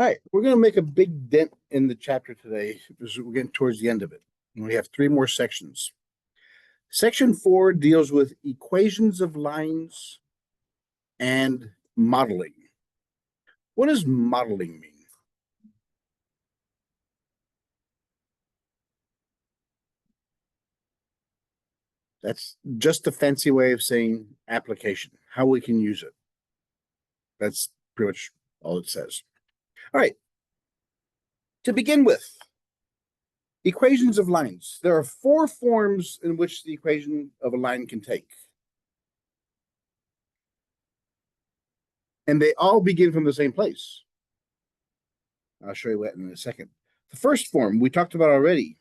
All right, we're going to make a big dent in the chapter today because we're getting towards the end of it. And we have three more sections. Section 4 deals with equations of lines and modeling. What does modeling mean? That's just a fancy way of saying application, how we can use it. That's pretty much all it says. All right. To begin with, equations of lines. There are four forms in which the equation of a line can take. And they all begin from the same place. I'll show you that in a second. The first form we talked about already.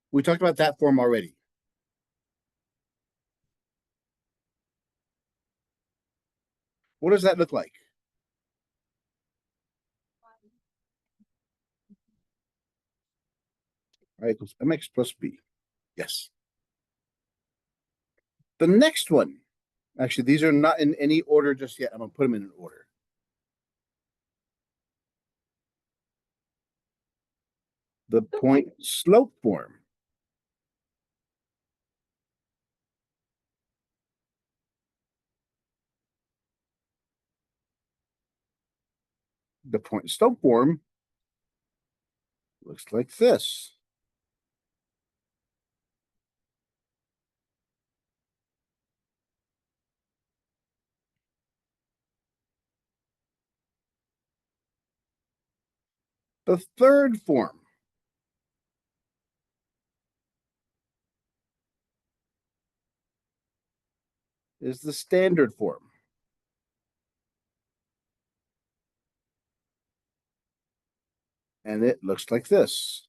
We talked about that form already. What does that look like? I equals mx plus b. Yes. The next one, actually, these are not in any order just yet. I'm going to put them in an order. The point slope form. The point slope form looks like this. The third form is the standard form. And it looks like this.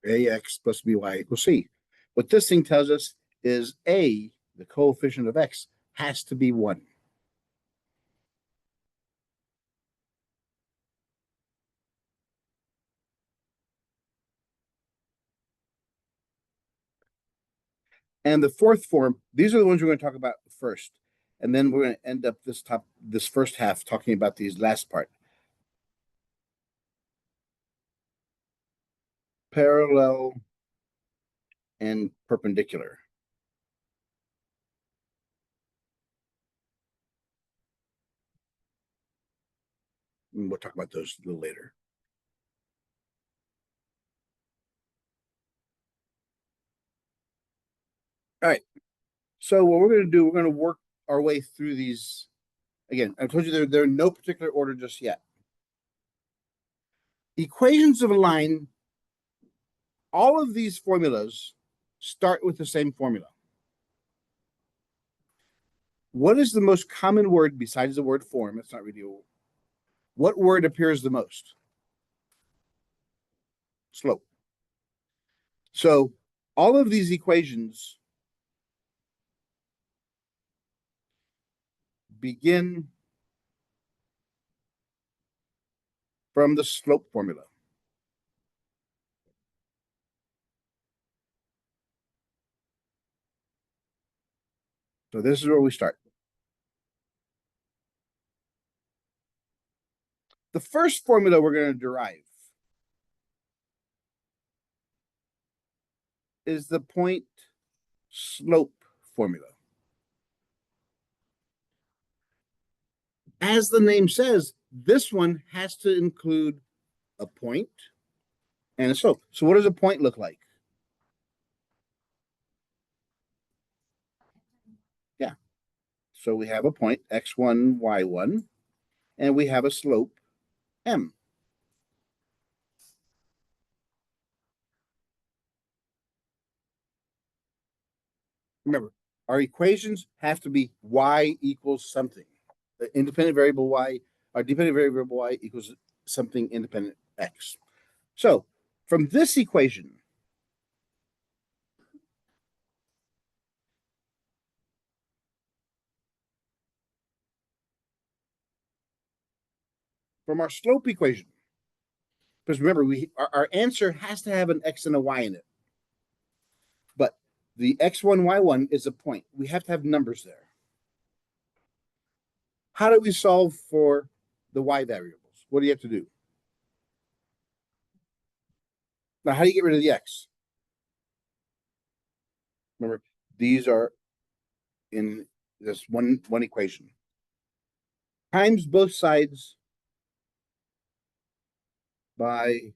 Ax plus by equals c. What this thing tells us is a, the coefficient of x, has to be 1. And the fourth form, these are the ones we're going to talk about first. And then we're going to end up this first half talking about these last part. Parallel and perpendicular. And we'll talk about those a little later. All right. So what we're going to do, we're going to work our way through these. Again, I told you they're in no particular order just yet. Equations of a line, all of these formulas start with the same formula. What is the most common word besides the word form? It's not really a word. What word appears the most? Slope. So all of these equations begin from the slope formula. So this is where we start. The first formula we're going to derive is the point slope formula. As the name says, this one has to include a point and a slope. So what does a point look like? Yeah. So we have a point, x1, y1, and we have a slope, m. Remember, our equations have to be y equals something. The independent variable y, our dependent variable y equals something independent x. So from this equation, from our slope equation. Because remember, our answer has to have an x and a y in it. But the x1, y1 is a point. We have to have numbers there. How do we solve for the y variables? What do you have to do? Now, how do you get rid of the x? Remember, these are in this one equation. Times both sides by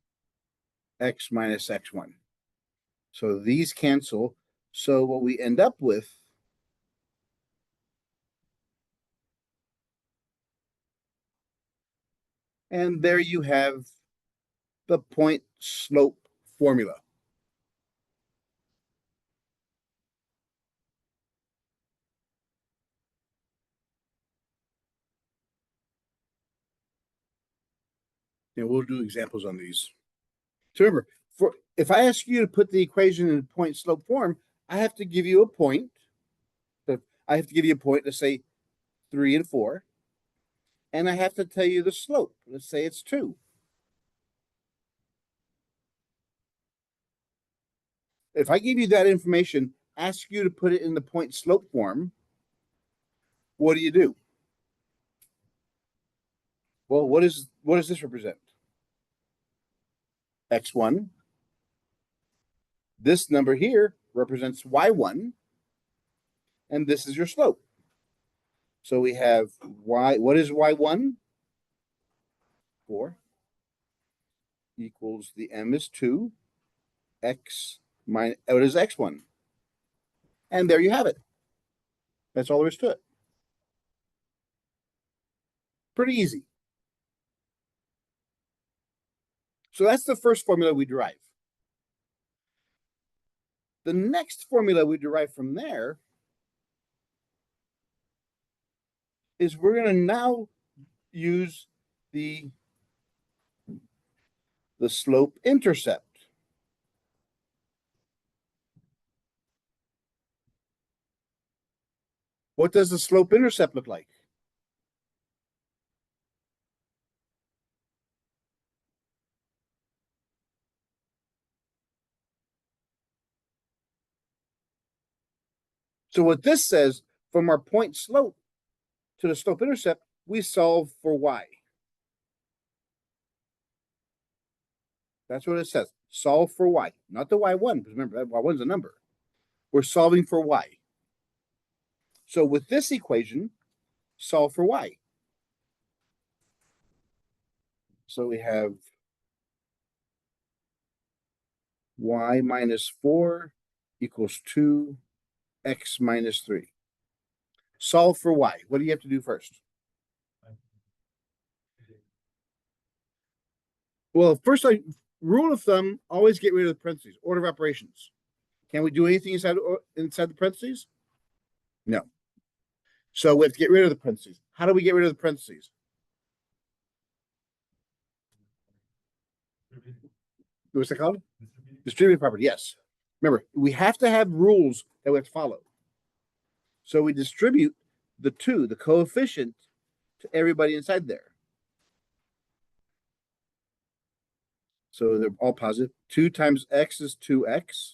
x minus x1. So these cancel. So what we end up with and there you have the point slope formula. And we'll do examples on these. So remember, if I ask you to put the equation in point slope form, I have to give you a point. I have to give you a point, let's say 3 and 4. And I have to tell you the slope. Let's say it's 2. If I give you that information, ask you to put it in the point slope form, what do you do? Well, what does this represent? X1. This number here represents Y1. And this is your slope. So we have Y, what is Y1? 4 equals the M is 2, X minus, what is X1? And there you have it. That's all there is to it. Pretty easy. So that's the first formula we derive. The next formula we derive from there is we're going to now use the slope intercept. What does the slope intercept look like? So what this says, from our point slope to the slope intercept, we solve for y. That's what it says. Solve for y, not the y1, because remember, that y1 is a number. We're solving for y. So with this equation, solve for y. So we have y minus 4 equals 2x minus 3. Solve for y. What do you have to do first? Well, first, rule of thumb, always get rid of the parentheses. Order of operations. Can we do anything inside the parentheses? No. So we have to get rid of the parentheses. How do we get rid of the parentheses? What's it called? Distributive property, yes. Remember, we have to have rules that we have to follow. So we distribute the 2, the coefficient, to everybody inside there. So they're all positive. 2 times x is 2x.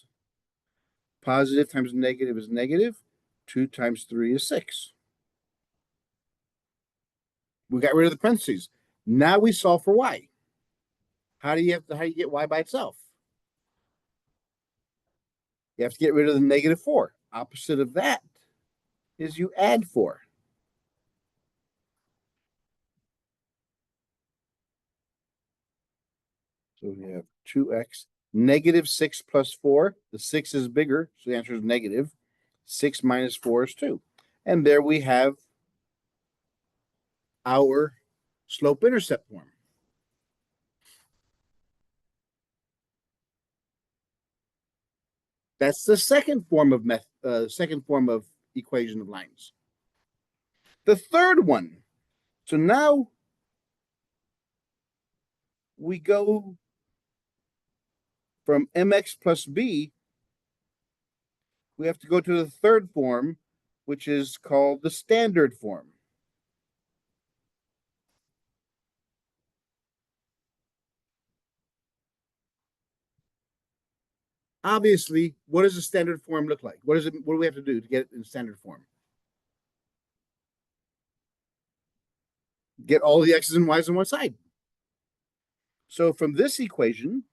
Positive times negative is negative. 2 times 3 is 6. We got rid of the parentheses. Now we solve for y. How do you get y by itself? You have to get rid of the negative 4. Opposite of that is you add 4. So we have 2x. Negative 6 plus 4. The 6 is bigger, so the answer is negative. 6 minus 4 is 2. And there we have our slope intercept form. That's the second form of equation of lines. The third one. So now we go from mx plus b. We have to go to the third form, which is called the standard form. Obviously, what does the standard form look like? What do we have to do to get it in standard form? Get all the x's and y's on one side. So from this equation,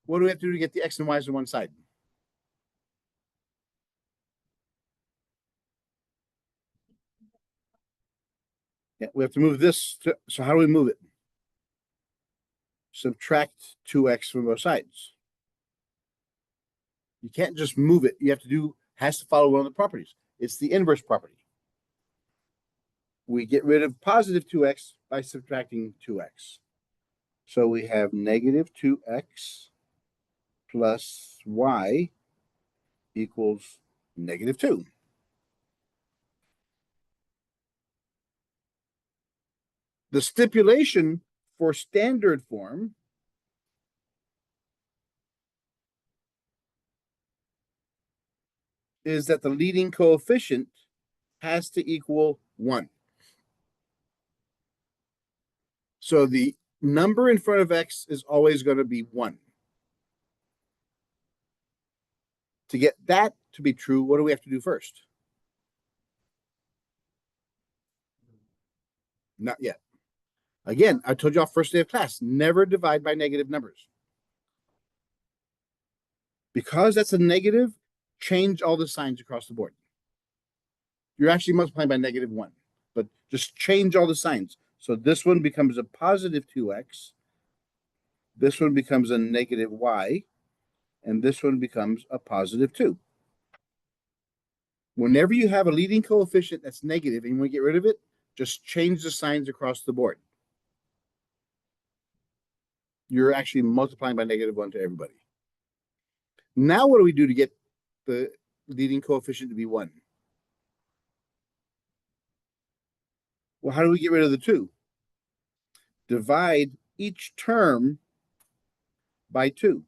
what do we have to do to get the x and y's on one side? Yeah, we have to move this. So how do we move it? Subtract 2x from both sides. You can't just move it. You have to do, has to follow one of the properties. It's the inverse property. We get rid of positive 2x by subtracting 2x. So we have negative 2x plus y equals negative 2. The stipulation for standard form is that the leading coefficient has to equal 1. So the number in front of x is always going to be 1. To get that to be true, what do we have to do first? Not yet. Again, I told you all first day of class, never divide by negative numbers. Because that's a negative, change all the signs across the board. You're actually multiplying by negative 1, but just change all the signs. So this one becomes a positive 2x. This one becomes a negative y. And this one becomes a positive 2. Whenever you have a leading coefficient that's negative and you want to get rid of it, just change the signs across the board. You're actually multiplying by negative 1 to everybody. Now what do we do to get the leading coefficient to be 1? Well, how do we get rid of the 2? Divide each term by 2.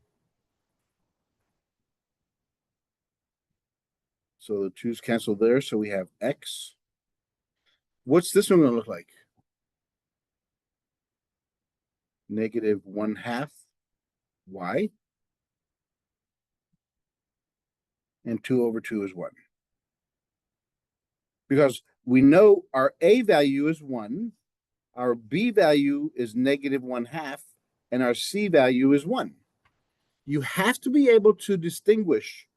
So the 2's cancel there. So we have x. What's this one going to look like? Negative 1/2 y. And 2 over 2 is 1. Because we know our a value is 1, our b value is negative 1/2, and our c value is 1. You have to be able to distinguish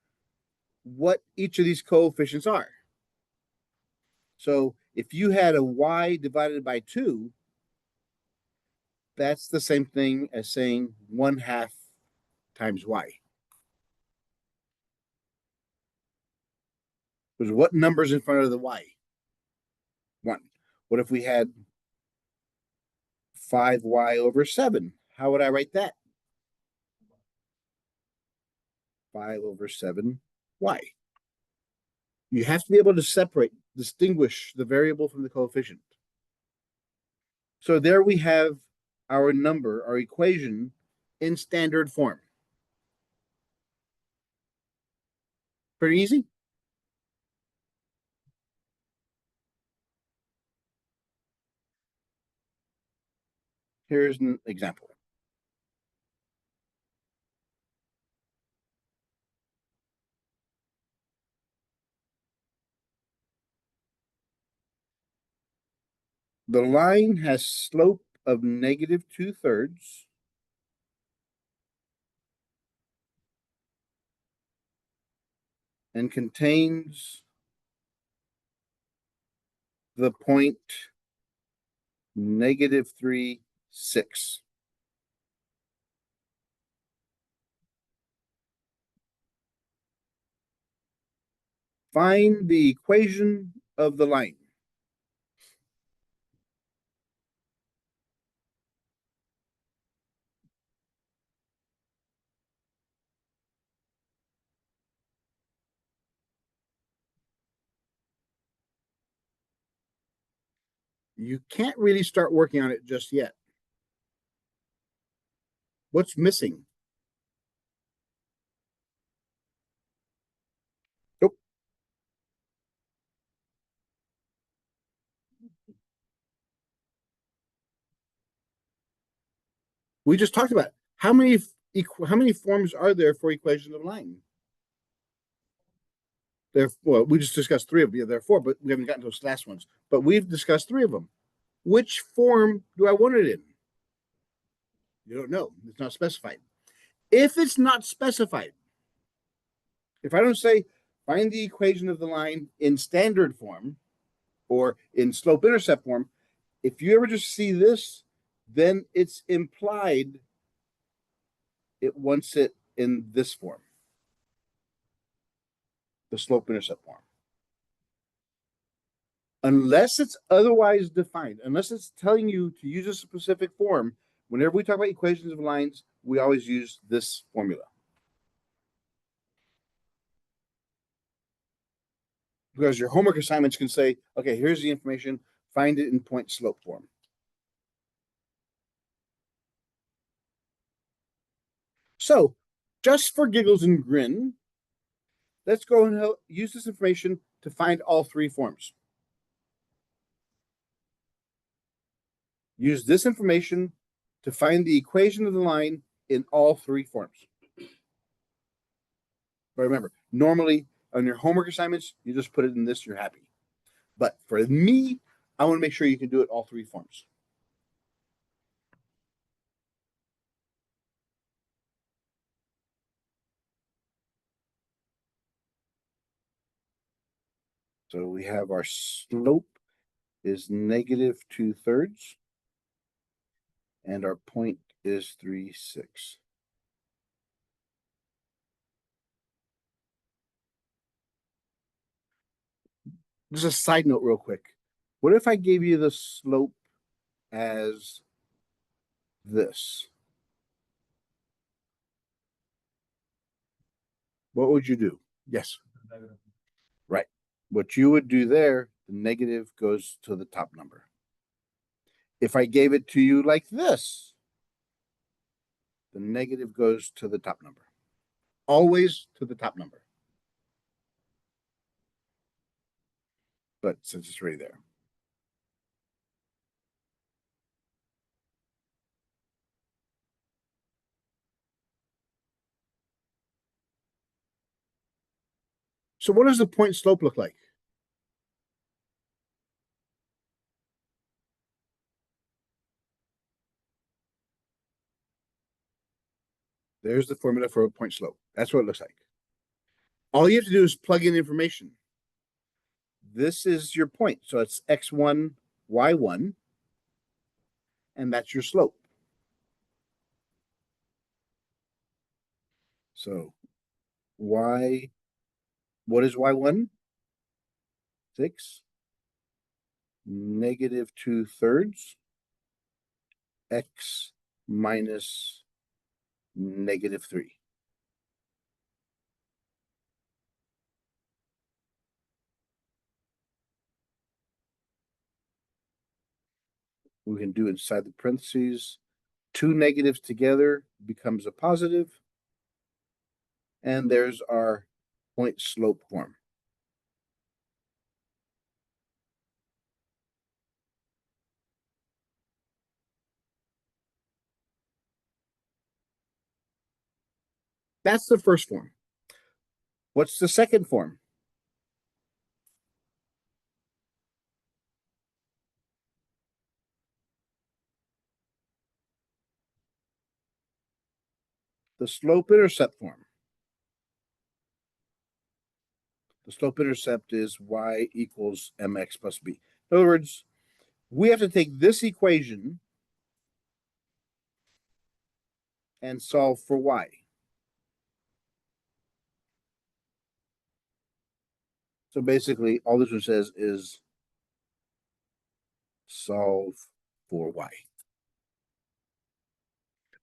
what each of these coefficients are. So if you had a y divided by 2, that's the same thing as saying 1/2 times y. Because what number's in front of the y? 1. What if we had 5y over 7? How would I write that? 5 over 7y. You have to be able to separate, distinguish the variable from the coefficient. So there we have our number, our equation in standard form. Pretty easy. Here's an example. The line has slope of negative 2/3 and contains the point negative 3, 6. Find the equation of the line. You can't really start working on it just yet. What's missing? Nope. We just talked about how many forms are there for equation of line? Well, we just discussed three of them. Yeah, there are four, but we haven't gotten to those last ones. But we've discussed three of them. Which form do I want it in? You don't know. It's not specified. If it's not specified, if I don't say find the equation of the line in standard form or in slope-intercept form, if you ever just see this, then it's implied it wants it in this form, the slope-intercept form. Unless it's otherwise defined, unless it's telling you to use a specific form, whenever we talk about equations of lines, we always use this formula. Because your homework assignments can say, okay, here's the information, find it in point slope form. So, just for giggles and grin, let's go and use this information to find all three forms. Use this information to find the equation of the line in all three forms. But remember, normally on your homework assignments, you just put it in this, you're happy. But for me, I want to make sure you can do it all three forms. So we have our slope is negative 2/3, and our point is 3/6. Just a side note real quick. What if I gave you the slope as this? What would you do? Yes. Right. What you would do there, the negative goes to the top number. If I gave it to you like this, the negative goes to the top number. Always to the top number. But since it's right there. So what does the point slope look like? There's the formula for a point slope. That's what it looks like. All you have to do is plug in information. This is your point. So it's x1, y1, and that's your slope. So y, what is y1? 6. Negative 2/3 x minus negative 3. We can do inside the parentheses. Two negatives together becomes a positive. And there's our point slope form. That's the first form. What's the second form? The slope-intercept form. The slope-intercept is y equals mx plus b. In other words, we have to take this equation and solve for y. So basically, all this one says is solve for y.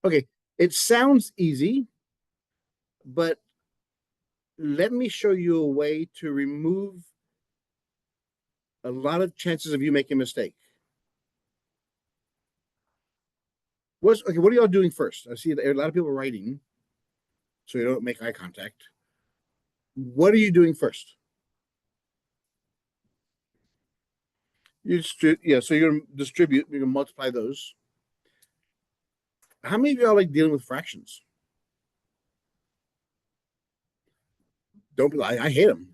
Okay, it sounds easy, but let me show you a way to remove a lot of chances of you making a mistake. What are y'all doing first? I see a lot of people writing, so you don't make eye contact. What are you doing first? So you're gonna distribute, you're gonna multiply those. How many of y'all like dealing with fractions? Don't I hate them.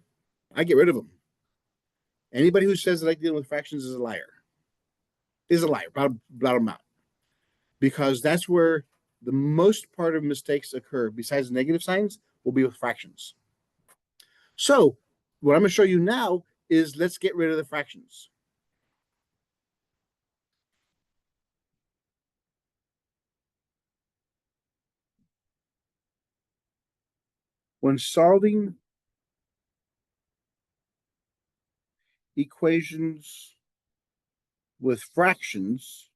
I get rid of them. Anybody who says they like dealing with fractions is a liar. Is a liar. Blot them out. Because that's where the most part of mistakes occur, besides negative signs, will be with fractions. So what I'm going to show you now is let's get rid of the fractions. When solving equations with fractions,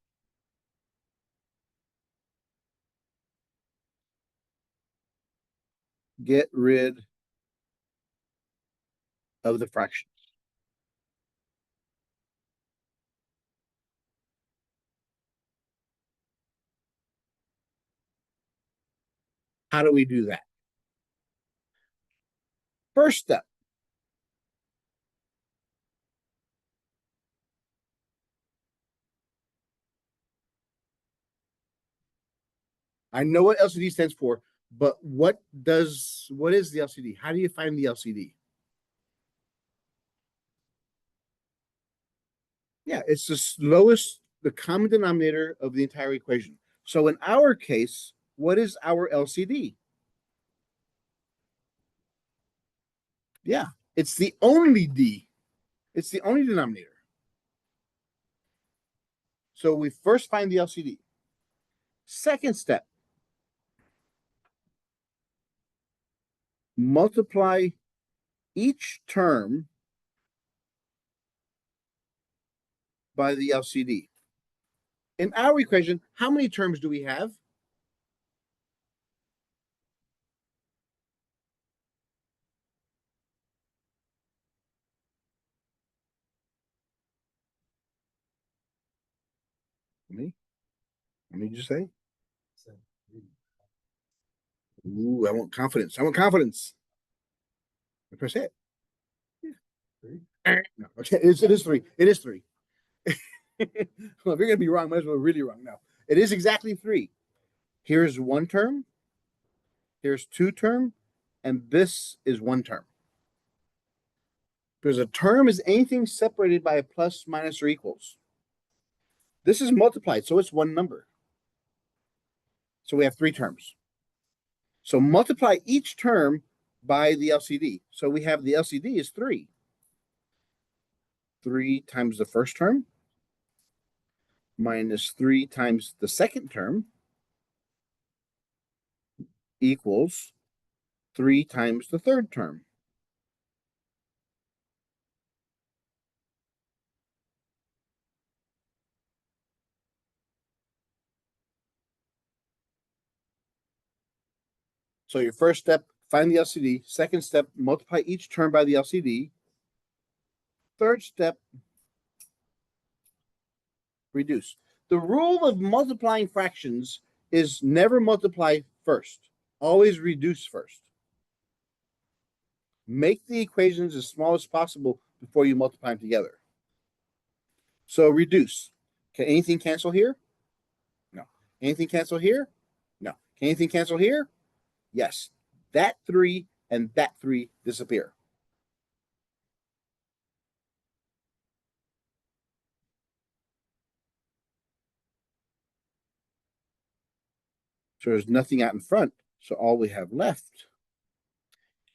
get rid of the fractions. How do we do that? First step. I know what LCD stands for, but what is the LCD? How do you find the LCD? Yeah, it's the common denominator of the entire equation. So in our case, what is our LCD? Yeah, it's the only D. It's the only denominator. So we first find the LCD. Second step, multiply each term by the LCD. In our equation, how many terms do we have? Me? What did you say? Ooh, I want confidence. I want confidence. Press it. No, okay, it is three. It is three. Well, if you're gonna be wrong, might as well be really wrong. No, it is exactly three. Here's one term, here's two term, and this is one term. Because a term is anything separated by a plus, minus, or equals. This is multiplied, so it's one number. So we have three terms. So multiply each term by the LCD. So we have the LCD is three. 3 times the first term minus 3 times the second term equals 3 times the third term. So your first step, find the LCD. Second step, multiply each term by the LCD. Third step, reduce. The rule of multiplying fractions is never multiply first. Always reduce first. Make the equations as small as possible before you multiply them together. So reduce. Can anything cancel here? No. Anything cancel here? No. Can anything cancel here? Yes. That 3 and that 3 disappear. So there's nothing out in front. So all we have left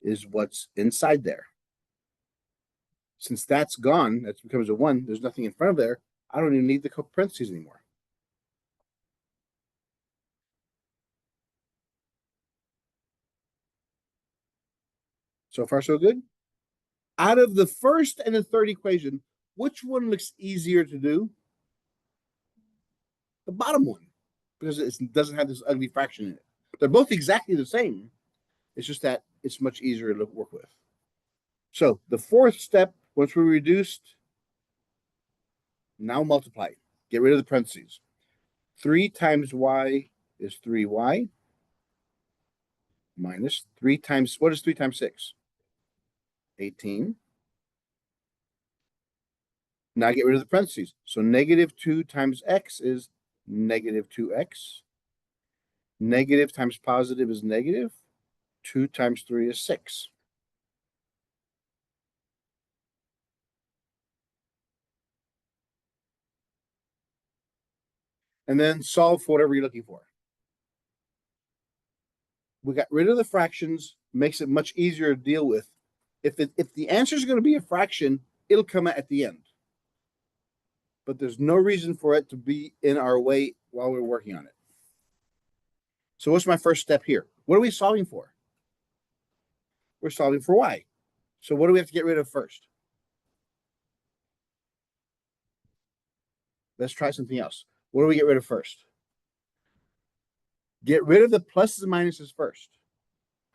is what's inside there. Since that's gone, that becomes a 1, there's nothing in front of there. I don't even need the parentheses anymore. So far, so good. Out of the first and the third equation, which one looks easier to do? The bottom one, because it doesn't have this ugly fraction in it. They're both exactly the same. It's just that it's much easier to work with. So the fourth step, once we reduced, now multiply. Get rid of the parentheses. 3 times y is 3y minus 3 times, what is 3 times 6? 18. Now get rid of the parentheses. So negative 2 times x is negative 2x Negative times positive is negative. 2 times 3 is 6. And then solve for whatever you're looking for. We got rid of the fractions, makes it much easier to deal with. If the answer is going to be a fraction, it'll come at the end. But there's no reason for it to be in our way while we're working on it. So what's my first step here? What are we solving for? We're solving for y. So what do we have to get rid of first? Let's try something else. What do we get rid of first? Get rid of the pluses and minuses first.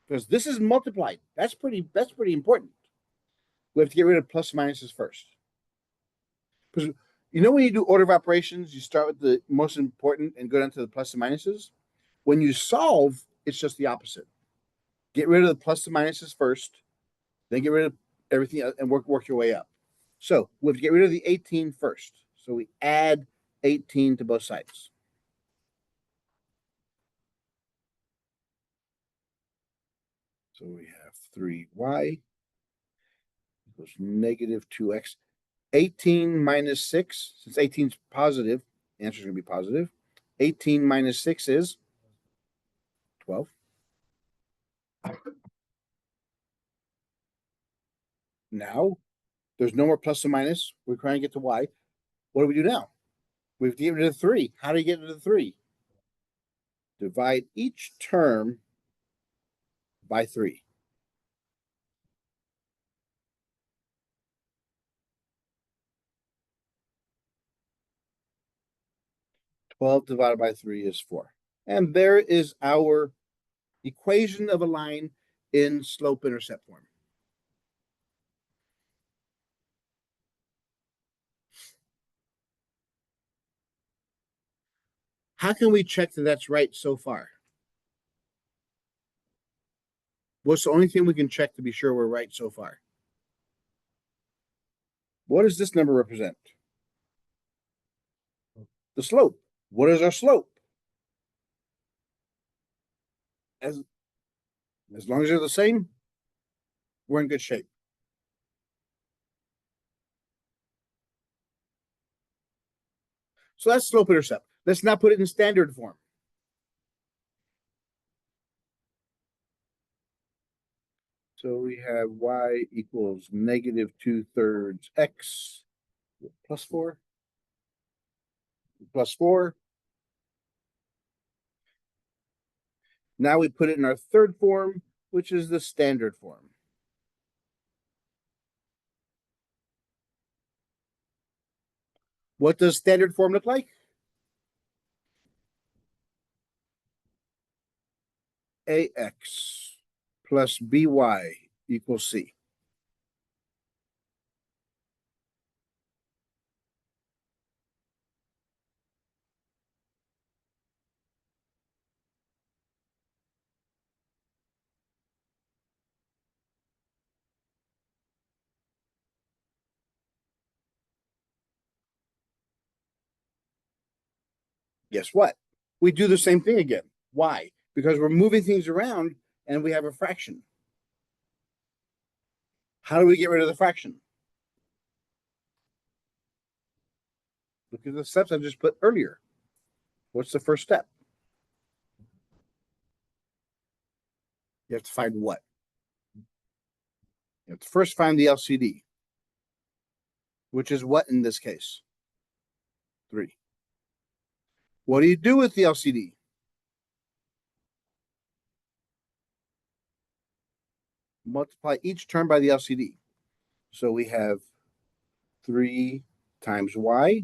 Because this is multiplied. That's pretty important. We have to get rid of plus and minuses first. Because you know when you do order of operations, you start with the most important and go down to the plus and minuses. When you solve, it's just the opposite. Get rid of the plus and minuses first, then get rid of everything else and work your way up. So we have to get rid of the 18 first. So we add 18 to both sides. So we have 3y equals negative 2x. 18 minus 6, since 18 is positive, the answer is going to be positive. 18 minus 6 is 12. Now, there's no more plus or minus. We're trying to get to y. What do we do now? We have to get rid of 3. How do you get rid of 3? Divide each term by 3. Twelve divided by 3 is 4. And there is our equation of a line in slope-intercept form. How can we check that that's right so far? What's the only thing we can check to be sure we're right so far? What does this number represent? The slope. What is our slope? As long as they're the same, we're in good shape. So that's slope intercept. Let's now put it in standard form. So we have y equals negative 2/3 x plus 4 plus 4. Now we put it in our third form, which is the standard form. What does standard form look like? Ax plus by equals c. Guess what? We do the same thing again. Why? Because we're moving things around and we have a fraction. How do we get rid of the fraction? Look at the steps I just put earlier. What's the first step? You have to find what? You have to first find the LCD, which is what in this case? 3. What do you do with the LCD? Multiply each term by the LCD. So we have 3 times y,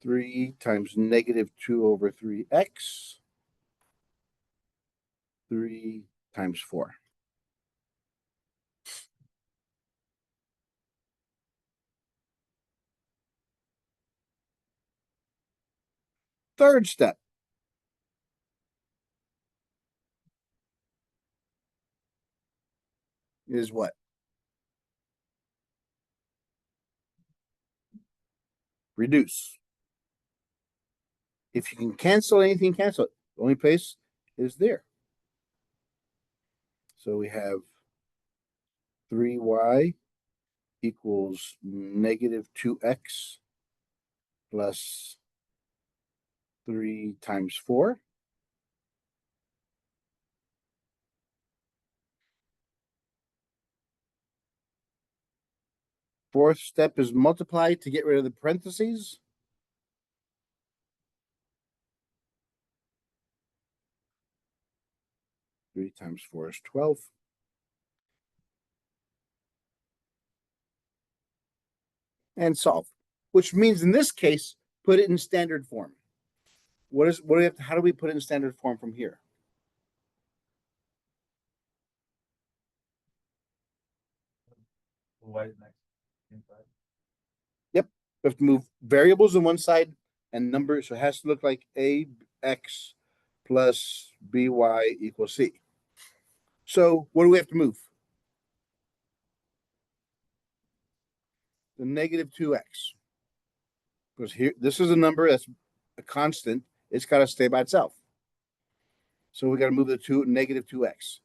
3 times negative 2 over 3x, 3 times 4. Third step. Is what? Reduce. If you can cancel anything, cancel it. The only place is there. So we have 3y equals negative 2x plus 3 times 4. Fourth step is multiply to get rid of the parentheses. Three times 4 is 12. And solve, which means in this case, put it in standard form. What do we have to, how do we put it in standard form from here? Yep, we have to move variables on one side and numbers, so it has to look like ax plus by equals c. So what do we have to move? The negative 2x. Because here, this is a number that's a constant. It's got to stay by itself. So we got to move the negative 2x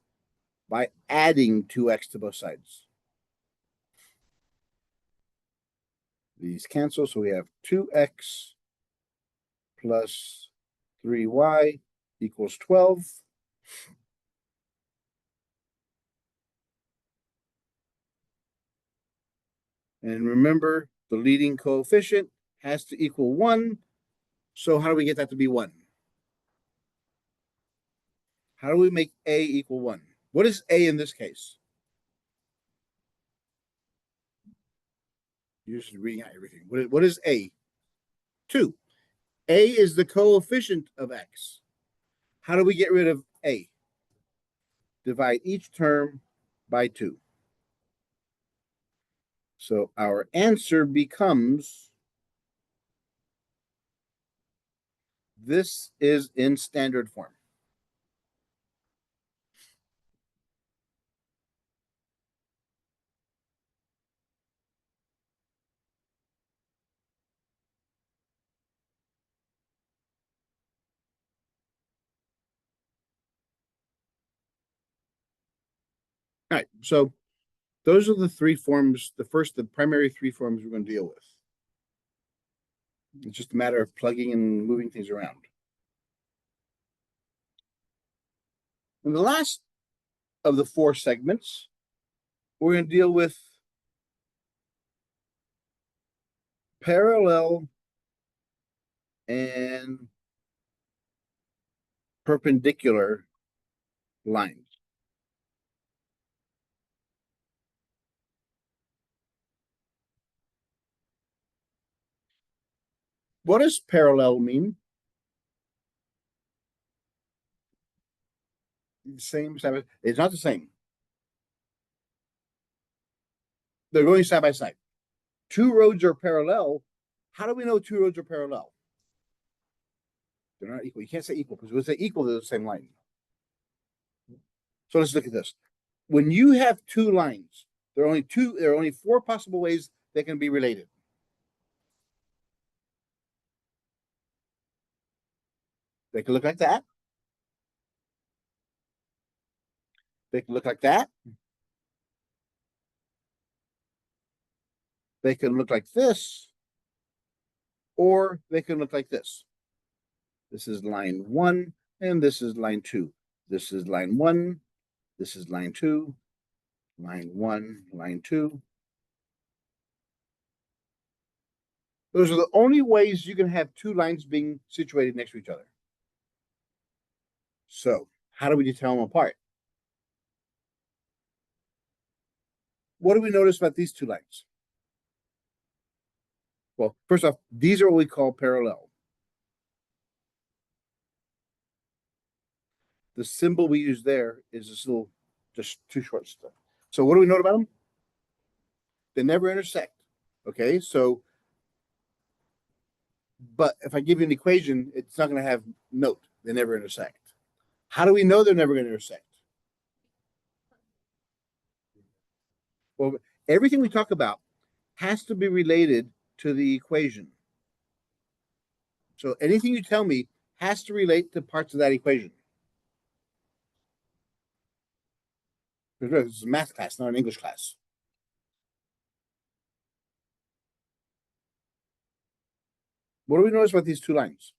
by adding 2x to both sides. These cancel, so we have 2x plus 3y equals 12. And remember, the leading coefficient has to equal 1. So how do we get that to be 1? How do we make a equal 1? What is a in this case? You're just reading out everything. What is a? 2. A is the coefficient of x. How do we get rid of a? Divide each term by 2. So our answer becomes, this is in standard form. All right, so those are the three forms, the primary three forms we're going to deal with. It's just a matter of plugging and moving things around. In the last of the 4 segments, we're going to deal with parallel and perpendicular lines. What does parallel mean? The same, it's not the same. They're going side by side. 2 roads are parallel. How do we know 2 roads are parallel? They're not equal. You can't say equal because when they equal, they're the same line. So let's look at this. When you have 2 lines, there are only 4 possible ways they can be related. They can look like that. They can look like that. They can look like this, or they can look like this. This is line 1, and this is line 2. This is line 1, this is line 2, line 1, line 2. Those are the only ways you can have 2 lines being situated next to each other. So how do we tell them apart? What do we notice about these 2 lines? Well, first off, these are what we call parallel. The symbol we use there is this little, just 2 short stuff. So what do we note about them? They never intersect. Okay, so, but if I give you an equation, it's not going to have note. They never intersect. How do we know they're never going to intersect? Well, everything we talk about has to be related to the equation. So anything you tell me has to relate to parts of that equation. This is a math class, not an English class. What do we notice about these two lines?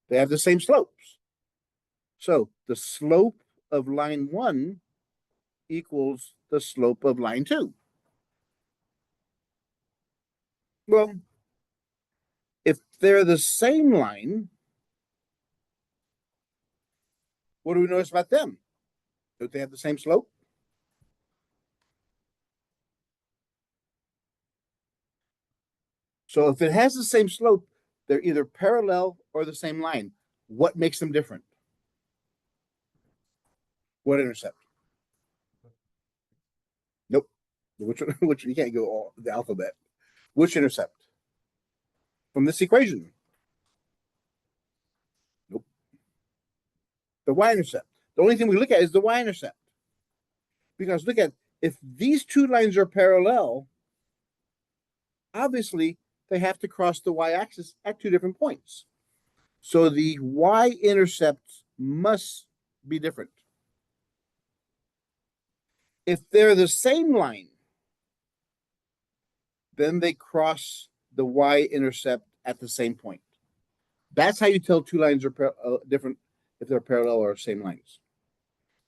They have the same slopes. So the slope of line 1 equals the slope of line 2. Well, if they're the same line, what do we notice about them? Don't they have the same slope? So if it has the same slope, they're either parallel or the same line. What makes them different? What intercept? Nope. Which you can't go all the alphabet. Which intercept? From this equation? Nope. The y-intercept. The only thing we look at is the y-intercept. Because look at, if these two lines are parallel, obviously they have to cross the y-axis at two different points. So the y-intercepts must be different. If they're the same line, then they cross the y-intercept at the same point. That's how you tell two lines are different if they're parallel or same lines.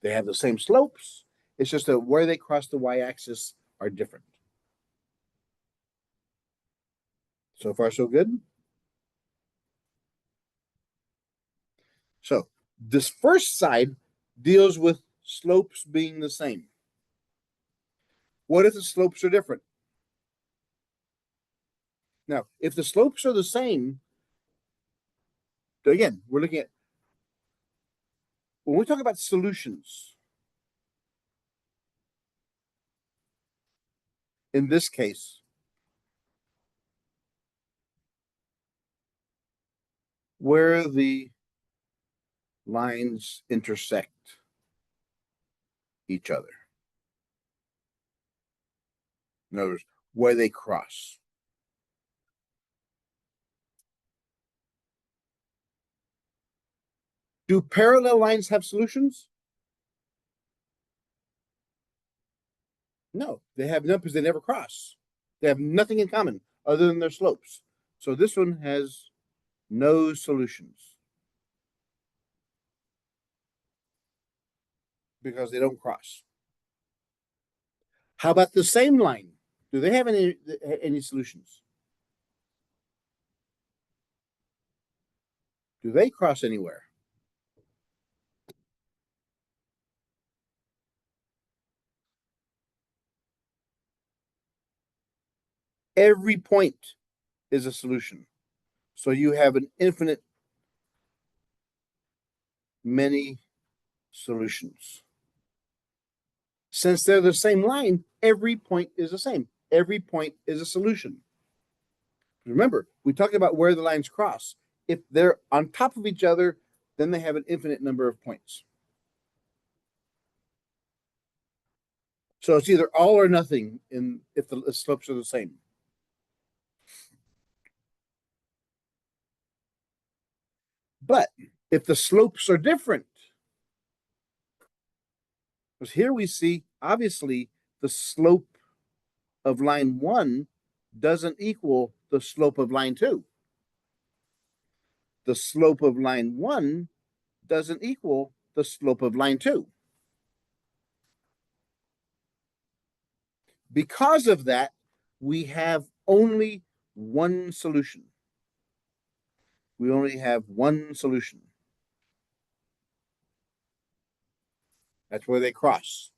They have the same slopes. It's just that where they cross the y-axis are different. So far, so good. So this first side deals with slopes being the same. What if the slopes are different? Now, if the slopes are the same, again, we're looking at, when we talk about solutions, in this case, where the lines intersect each other. In other words, where they cross. Do parallel lines have solutions? No, they have none because they never cross. They have nothing in common other than their slopes. So this one has no solutions because they don't cross. How about the same line? Do they have any solutions? Do they cross anywhere? Every point is a solution. So you have an infinite many solutions. Since they're the same line, every point is the same. Every point is a solution. Remember, we talked about where the lines cross. If they're on top of each other, then they have an infinite number of points. So it's either all or nothing if the slopes are the same. But if the slopes are different, because here we see, obviously, the slope of line 1 doesn't equal the slope of line 2. The slope of line 1 doesn't equal the slope of line 2. Because of that, we have only one solution. We only have one solution. That's where they cross.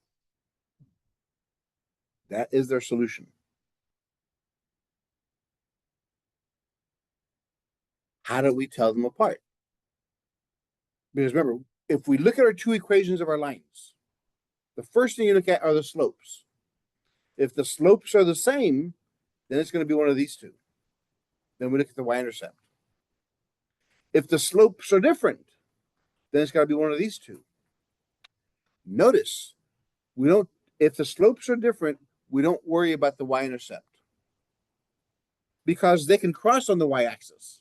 That is their solution. How do we tell them apart? Because remember, if we look at our two equations of our lines, the first thing you look at are the slopes. If the slopes are the same, then it's going to be one of these two. Then we look at the y-intercept. If the slopes are different, then it's got to be one of these two. Notice, if the slopes are different, we don't worry about the y-intercept. because they can cross on the y-axis.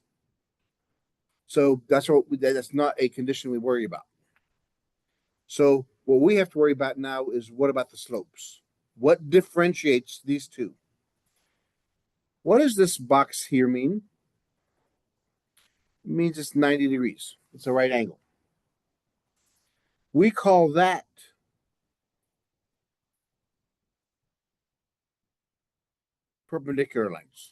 So that's not a condition we worry about. So what we have to worry about now is what about the slopes? What differentiates these two? What does this box here mean? It means it's 90 degrees. It's a right angle. We call that perpendicular lines.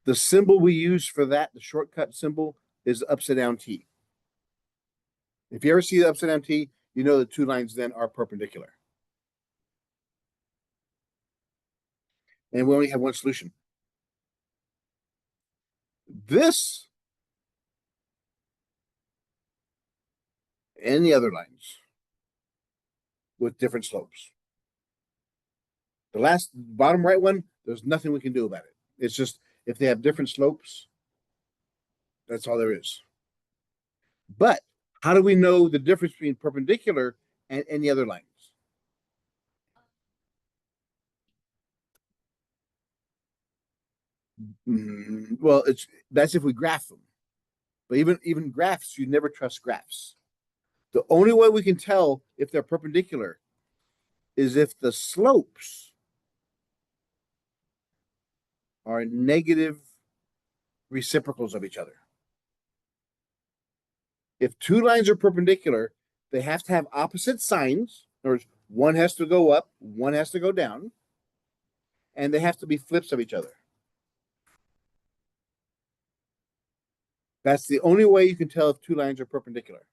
The symbol we use for that, the shortcut symbol, is upside down T. If you ever see the upside down T, you know the two lines then are perpendicular. And we only have one solution. This and the other lines with different slopes. The last bottom right one, there's nothing we can do about it. It's just if they have different slopes, that's all there is. But how do we know the difference between perpendicular and any other lines? Well, that's if we graph them. But even graphs, you never trust graphs. The only way we can tell if they're perpendicular is if the slopes are negative reciprocals of each other. If two lines are perpendicular, they have to have opposite signs. In other words, one has to go up, one has to go down, and they have to be flips of each other. That's the only way you can tell if two lines are perpendicular.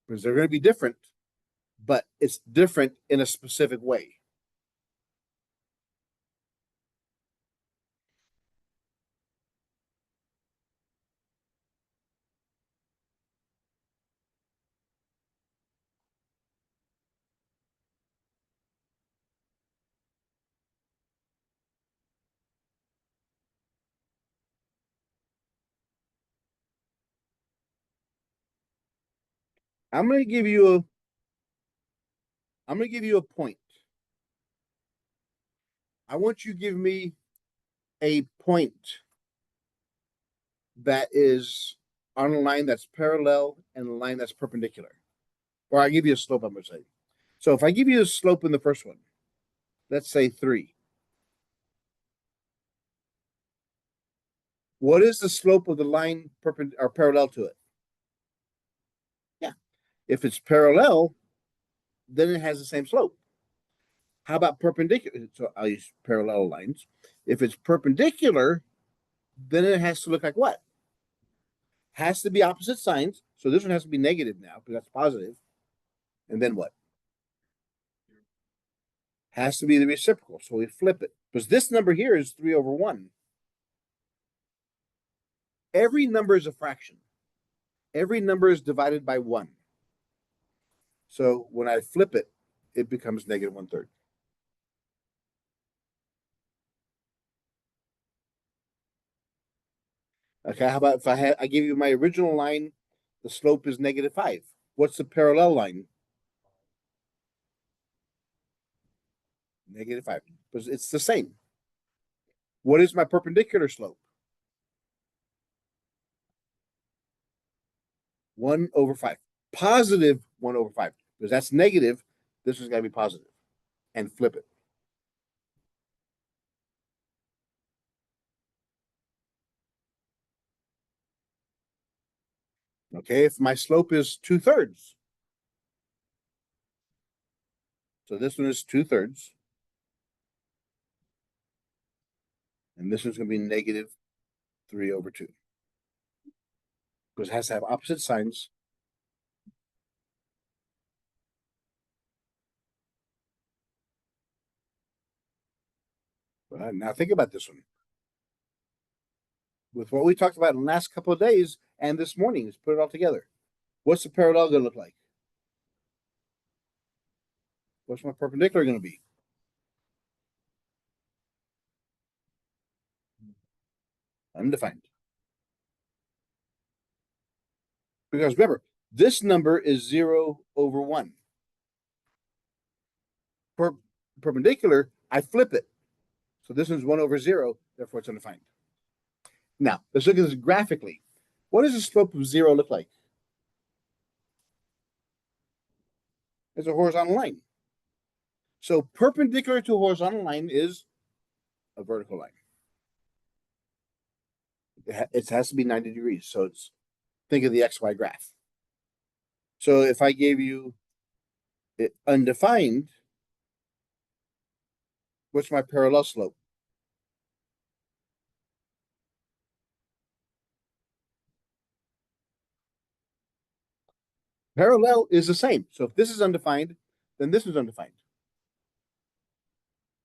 Because they're going to be different, but it's different in a specific way. I'm going to give you a point. I want you to give me a point that is on a line that's parallel and a line that's perpendicular. Or I give you a slope, I'm going to say. So if I give you a slope in the first one, let's say 3. What is the slope of the line or parallel to it? Yeah. If it's parallel, then it has the same slope. How about perpendicular? So I'll use parallel lines. If it's perpendicular, then it has to look like what? Has to be opposite signs. So this one has to be negative now because that's positive. And then what? Has to be the reciprocal. So we flip it. Because this number here is 3/1. Every number is a fraction. Every number is divided by 1. So when I flip it, it becomes negative 1/3. Okay, how about if I give you my original line, the slope is -5. What's the parallel line? -5. Because it's the same. What is my perpendicular slope? 1/5. Positive 1/5. Because that's negative. This is going to be positive. And flip it. Okay, if my slope is 2/3. So this one is 2/3. And this one's going to be -3/2. Because it has to have opposite signs. Now think about this one. With what we talked about in the last couple of days and this morning, let's put it all together. What's the parallel going to look like? What's my perpendicular going to be? Undefined. Because remember, this number is 0/1. perpendicular, I flip it. So this one's 1/0, therefore it's undefined. Now, let's look at this graphically. What does the slope of 0 look like? It's a horizontal line. So perpendicular to a horizontal line is a vertical line. It has to be 90 degrees. So think of the XY graph. So if I gave you it undefined, what's my parallel slope? Parallel is the same. So if this is undefined, then this is undefined.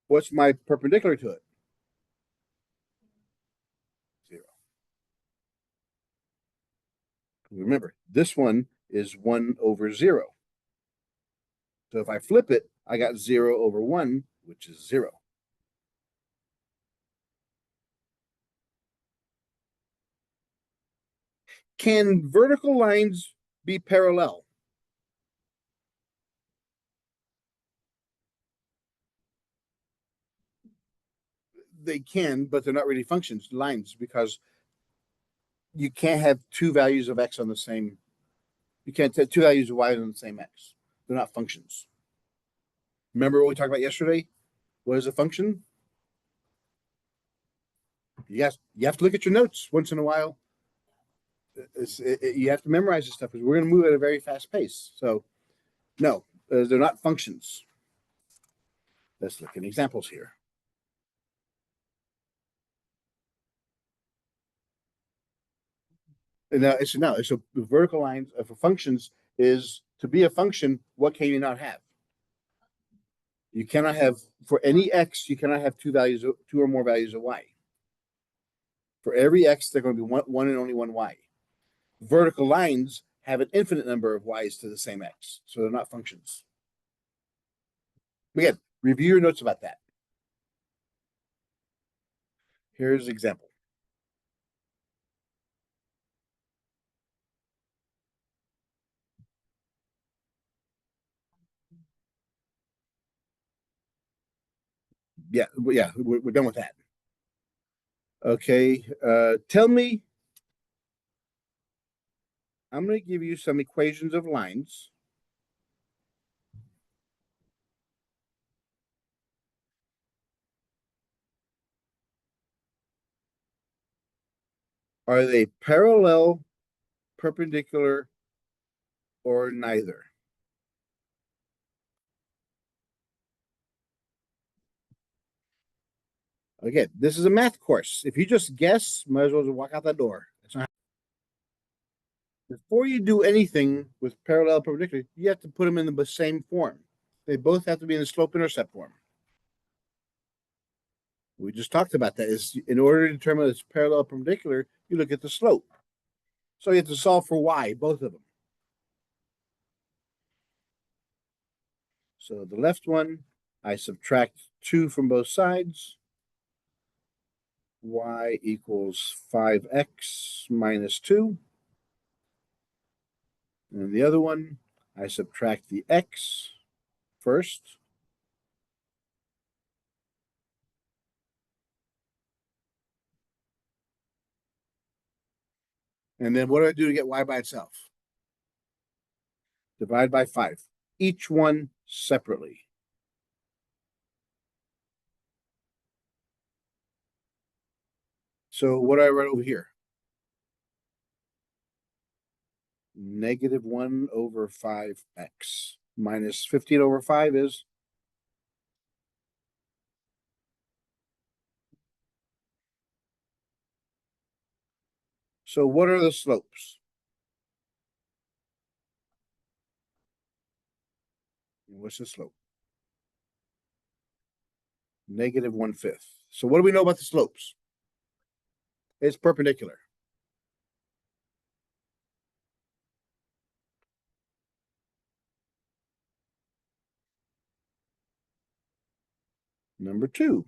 What's my perpendicular to it? 0. Remember, this one is 1/0. So if I flip it, I got 0/1, which is 0. Can vertical lines be parallel? They can, but they're not really functions, lines, because you can't have two values of x on the same. You can't have two values of y on the same x. They're not functions. Remember what we talked about yesterday? What is a function? Yes, you have to look at your notes once in a while. You have to memorize this stuff because we're going to move at a very fast pace. So, no, they're not functions. Let's look at examples here. And now, so the vertical lines for functions is to be a function. What can you not have? You cannot have for any x. You cannot have two or more values of y. For every x, they're going to be one and only one y. Vertical lines have an infinite number of y's to the same x, so they're not functions. Again, review your notes about that. Here's an example. Yeah, we're done with that. Okay, tell me. I'm going to give you some equations of lines. Are they parallel, perpendicular, or neither? Again, this is a math course. If you just guess, might as well just walk out that door. Before you do anything with parallel perpendicular, you have to put them in the same form. They both have to be in the slope-intercept form. We just talked about that. Is in order to determine it's parallel perpendicular, you look at the slope. So you have to solve for y, both of them. So the left one, I subtract 2 from both sides. Y equals 5x minus 2. And the other one, I subtract the x first. And then what do I do to get y by itself? Divide by 5. Each one separately. So what do I write over here? Negative 1/5x minus 15/5 is? So what are the slopes? What's the slope? Negative 1/5. So what do we know about the slopes? It's perpendicular. Number 2.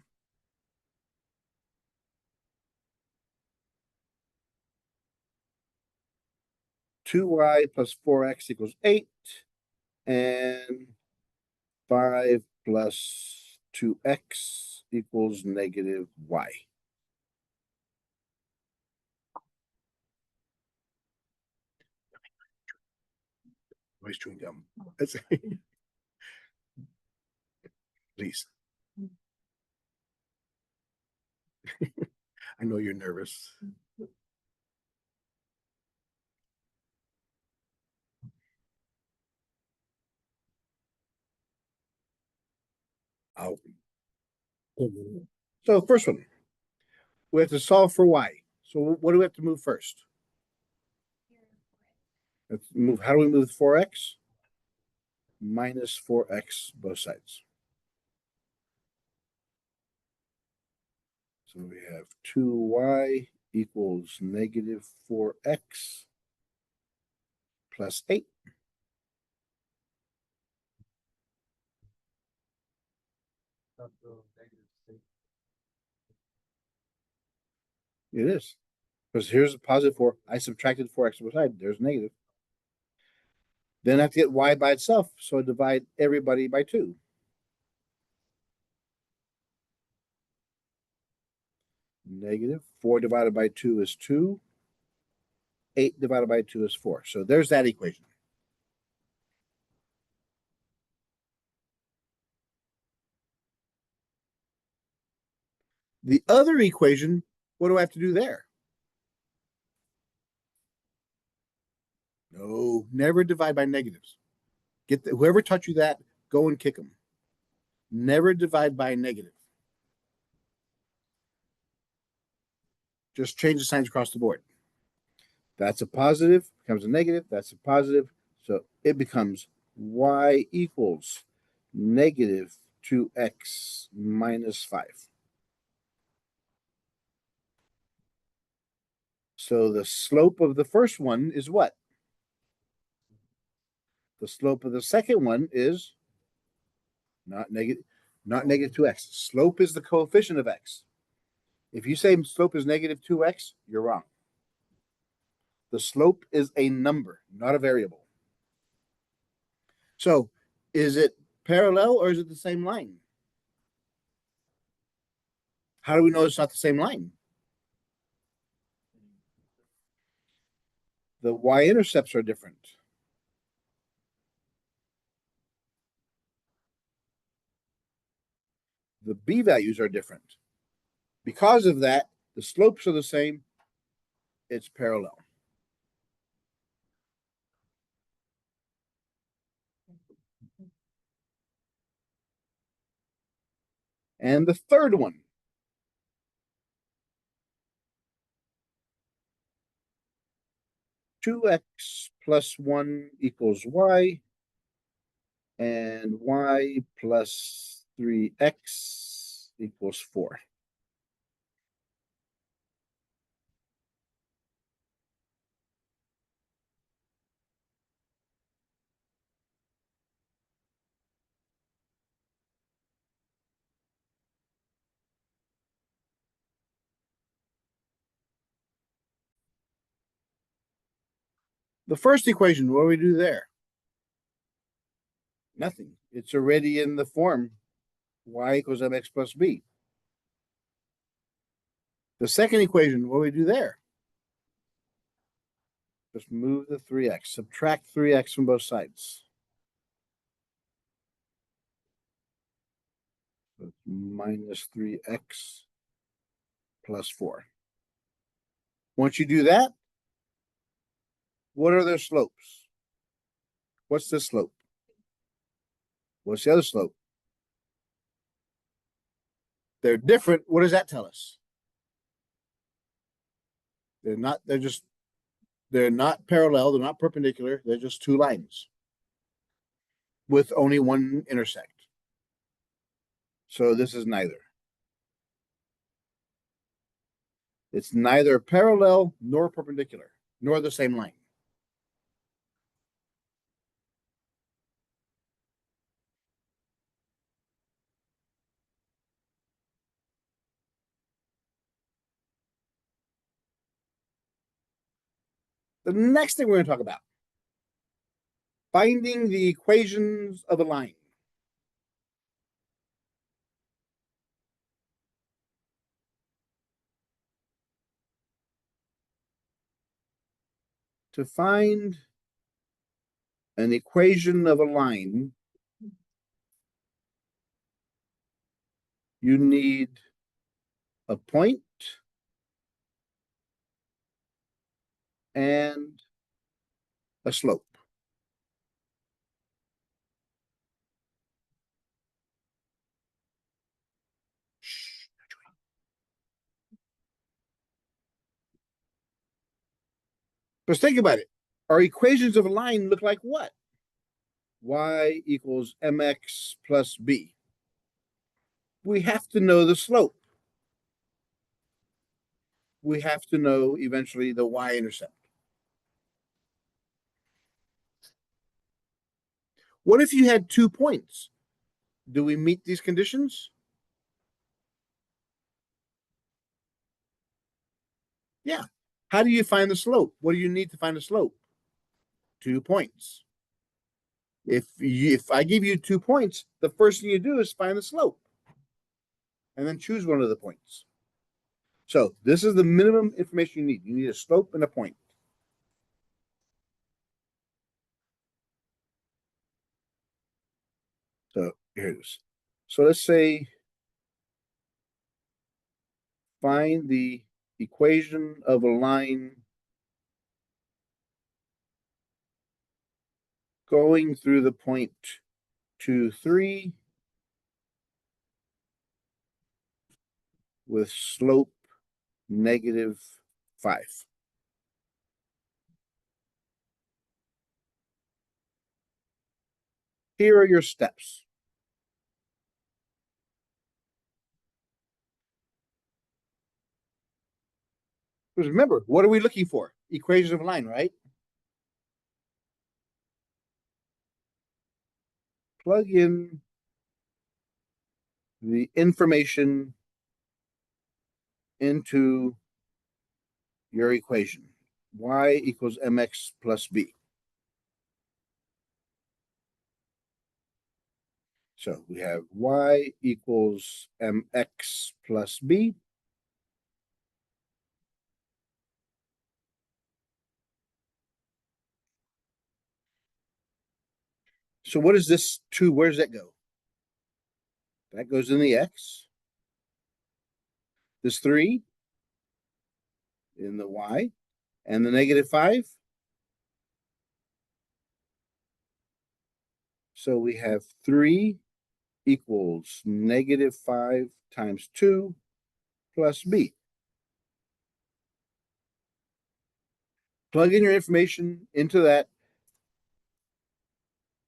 2y plus 4x equals 8. And 5 plus 2x equals negative y. Always chewing gum. That's please. I know you're nervous. I'll... So first one, we have to solve for y. So what do we have to move first? Let's move. How do we move 4x? Minus 4x both sides. So we have 2y equals negative 4x plus 8. It is. Because here's a positive 4. I subtracted 4x to the side. There's negative. Then I have to get y by itself. So I divide everybody by 2. Negative 4 divided by 2 is 2. 8 divided by 2 is 4. So there's that equation. The other equation, what do I have to do there? No, never divide by negatives. Whoever taught you that, go and kick them. Never divide by negative. Just change the signs across the board. That's a positive, becomes a negative, that's a positive. So it becomes y equals negative 2x minus 5. So the slope of the first one is what? The slope of the second one is not negative 2x. Slope is the coefficient of x. If you say slope is negative 2x, you're wrong. The slope is a number, not a variable. So is it parallel or is it the same line? How do we know it's not the same line? The y-intercepts are different. The b values are different. Because of that, the slopes are the same. It's parallel. And the third one. Two x plus 1 equals y, and y plus 3x equals 4. The first equation, what do we do there? Nothing. It's already in the form y equals mx plus b. The second equation, what do we do there? Just move the 3x, subtract 3x from both sides. So it's minus 3x plus 4. Once you do that, what are their slopes? What's this slope? What's the other slope? They're different. What does that tell us? They're not parallel, they're not perpendicular, they're just two lines with only one intersect. So this is neither. It's neither parallel nor perpendicular, nor the same line. The next thing we're going to talk about, finding the equations of a line. To find an equation of a line, you need a point and a slope. But think about it. Our equations of a line look like what? Y equals mx plus b. We have to know the slope. We have to know eventually the y-intercept. What if you had 2 points? Do we meet these conditions? Yeah. How do you find the slope? What do you need to find the slope? 2 points. If I give you 2 points, the first thing you do is find the slope and then choose one of the points. So this is the minimum information you need. You need a slope and a point. So here it is. So let's say find the equation of a line going through the point 2, 3 with slope -5. Here are your steps. Because remember, what are we looking for? Equation of a line, right? Plug in the information into your equation. Y equals mx plus b. So we have y equals mx plus b. So what is this 2? Where does that go? That goes in the x. This 3 in the y. And the -5. So we have 3 equals -5 times 2 plus b. Plug in your information into that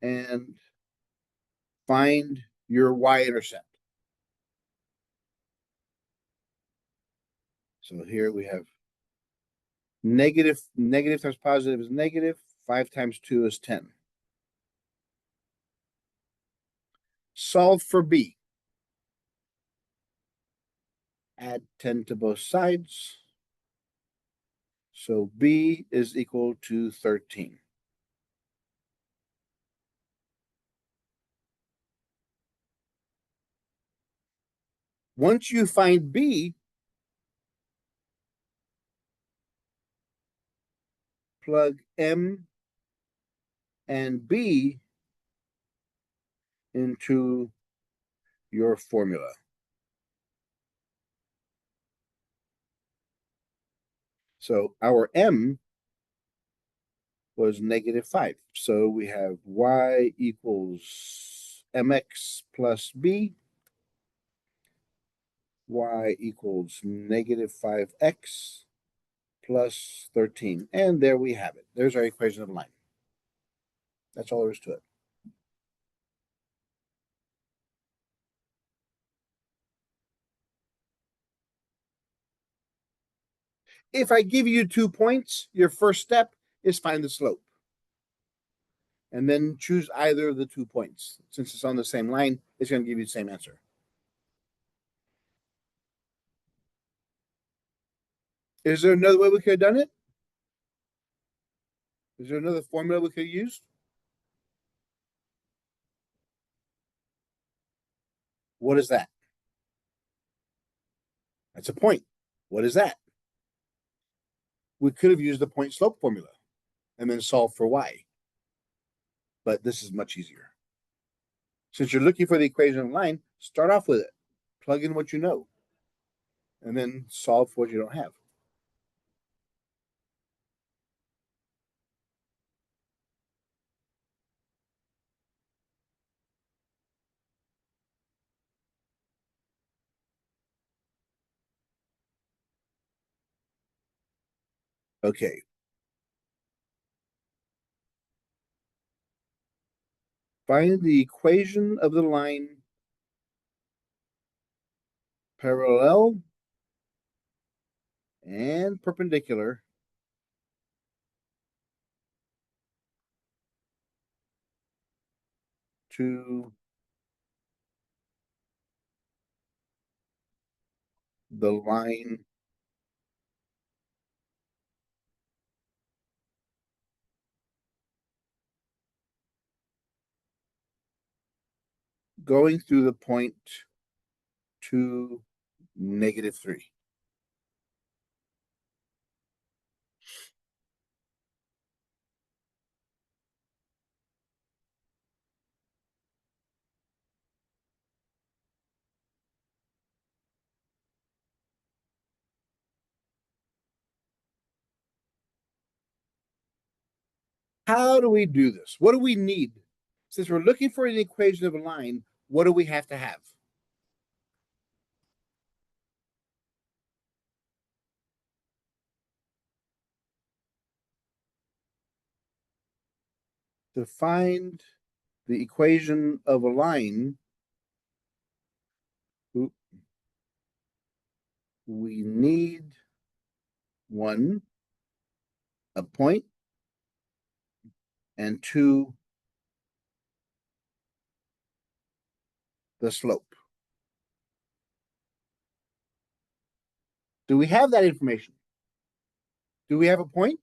and find your y-intercept. So here we have negative times positive is negative. 5 times 2 is 10. Solve for b. Add 10 to both sides. So b is equal to 13. Once you find b, plug m and b into your formula. So our m was -5. So we have y equals mx plus b. Y equals -5x plus 13. And there we have it. There's our equation of a line. That's all there is to it. If I give you 2 points, your first step is find the slope. And then choose either of the 2 points. Since it's on the same line, it's going to give you the same answer. Is there another way we could have done it? Is there another formula we could have used? What is that? That's a point. What is that? We could have used the point slope formula. and then solve for y. But this is much easier. Since you're looking for the equation of a line, start off with it. Plug in what you know, and then solve for what you don't have. Okay. Find the equation of the line parallel and perpendicular to the line going through the point 2, -3. How do we do this? What do we need? Since we're looking for an equation of a line, what do we have to have? To find the equation of a line, we need one, a point, and two, the slope. Do we have that information? Do we have a point?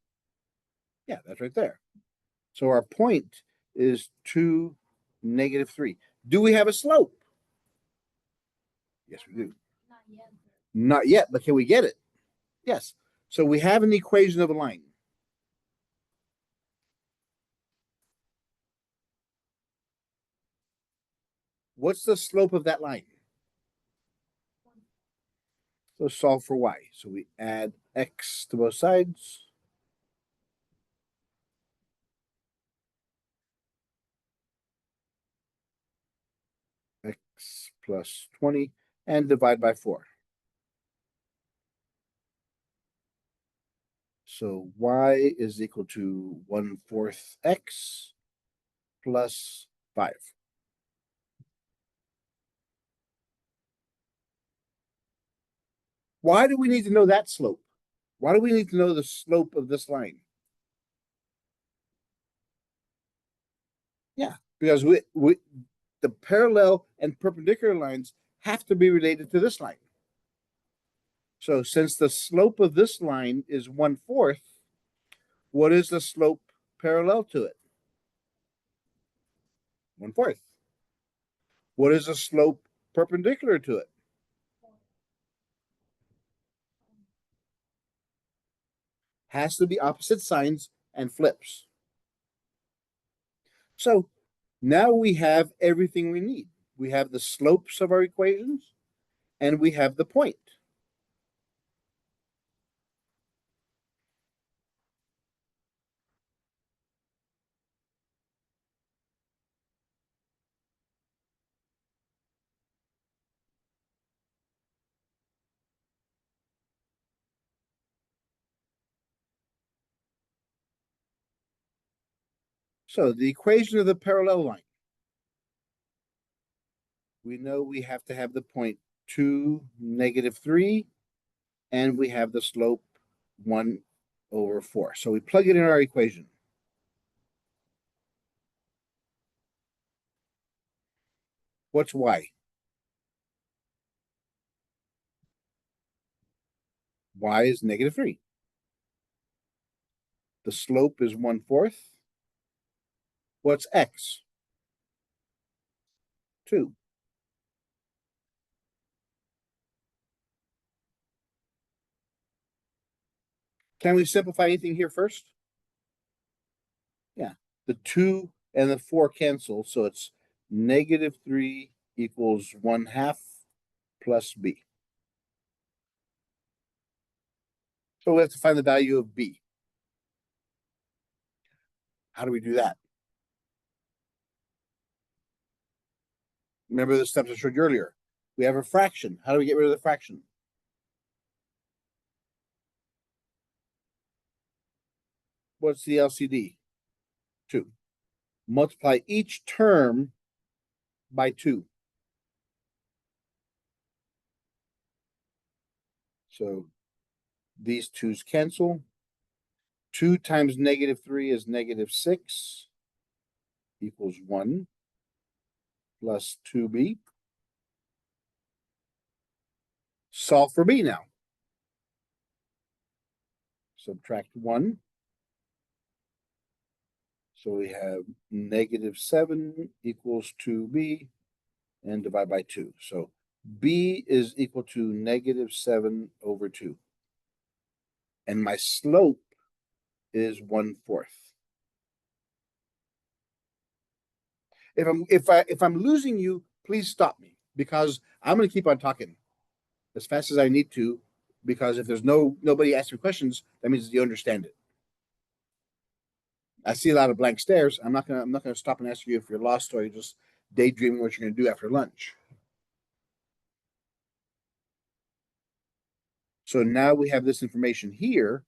Yeah, that's right there. So our point is 2, -3. Do we have a slope? Yes, we do. Not yet, but can we get it? Yes. So we have an equation of a line. What's the slope of that line? So solve for y. So we add x to both sides. X plus 20 and divide by 4. So y is equal to 1/4 x plus 5. Why do we need to know that slope? Why do we need to know the slope of this line? Yeah, because the parallel and perpendicular lines have to be related to this line. So since the slope of this line is 1/4, what is the slope parallel to it? 1/4. What is the slope perpendicular to it? Has to be opposite signs and flips. So now we have everything we need. We have the slopes of our equations and we have the point. So the equation of the parallel line. We know we have to have the point 2, -3, and we have the slope 1/4. So we plug it in our equation. What's y? Y is -3. The slope is 1/4. What's x? 2. Can we simplify anything here first? the 2 and the 4 cancel, so it's -3 equals 1/2 plus b. So we have to find the value of b. How do we do that? Remember the steps I showed you earlier. We have a fraction. How do we get rid of the fraction? What's the LCD? 2. Multiply each term by 2. So these 2's cancel. 2 times -3 is -6 equals 1 plus 2b. Solve for b now. Subtract 1. So we have -7 equals 2b and divide by 2. So b is equal to -7/2. And my slope is 1/4. If I'm losing you, please stop me because I'm going to keep on talking as fast as I need to, because if there's nobody asking questions, that means you understand it. I see a lot of blank stares. I'm not gonna stop and ask you if you're lost or you're just daydreaming what you're gonna do after lunch. So now we have this information here.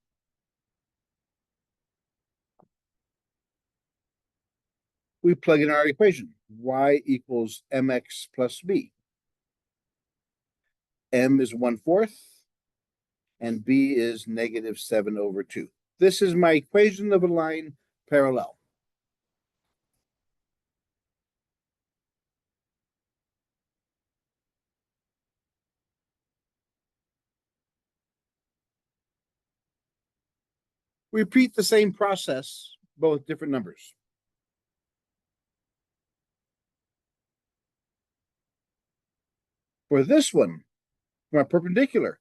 We plug in our equation. Y equals mx plus b. M is 1/4 and b is -7/2. This is my equation of a line parallel. Repeat the same process, but with different numbers. For this one, for my perpendicular,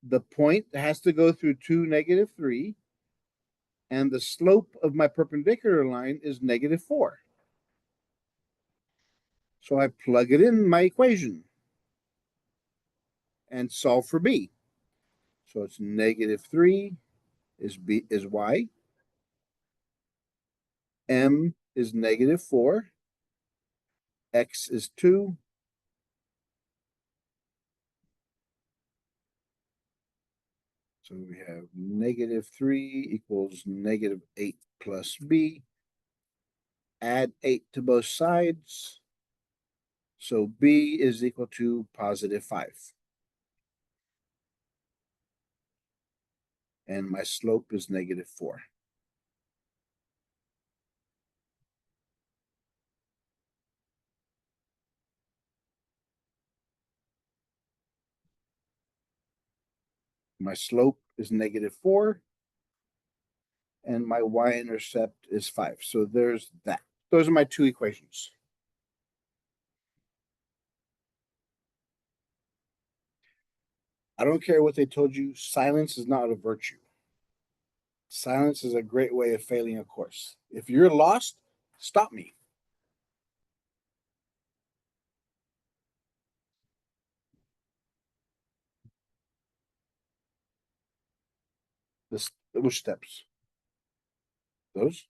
the point has to go through 2, -3, and the slope of my perpendicular line is -4. So I plug it in my equation and solve for b. So it's -3 is y, m is -4, x is 2, so we have -3 equals -8 plus b. Add 8 to both sides, so b is equal to +5. And my slope is -4. My slope is -4, and my y-intercept is 5. So there's that. Those are my two equations. I don't care what they told you, silence is not a virtue. Silence is a great way of failing a course. If you're lost, stop me. Which steps? Those?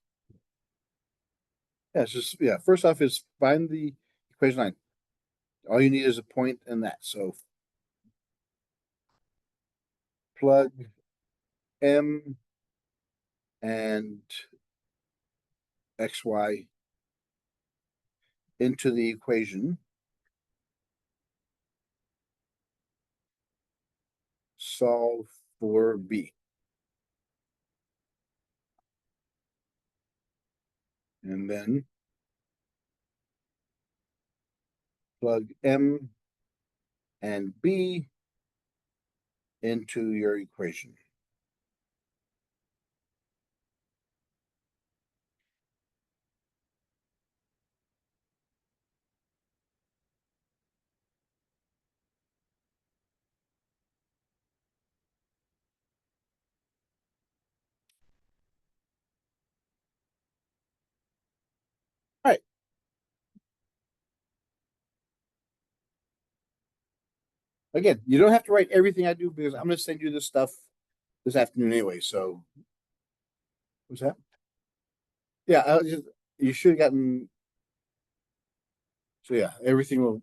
Yeah, it's just yeah. First off is find the equation line. All you need is a point and that. So plug m and xy into the equation. Solve for b. And then plug m and b into your equation. Again, you don't have to write everything I do because I'm gonna send you this stuff this afternoon anyway, so. What's that? Yeah, you should have gotten, so yeah, everything will,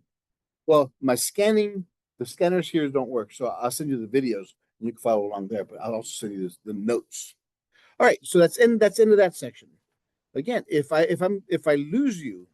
well, the scanners here don't work, so I'll send you the videos and you can follow along there, but I'll also send you the notes. All right, so that's into that section. Again, if I lose you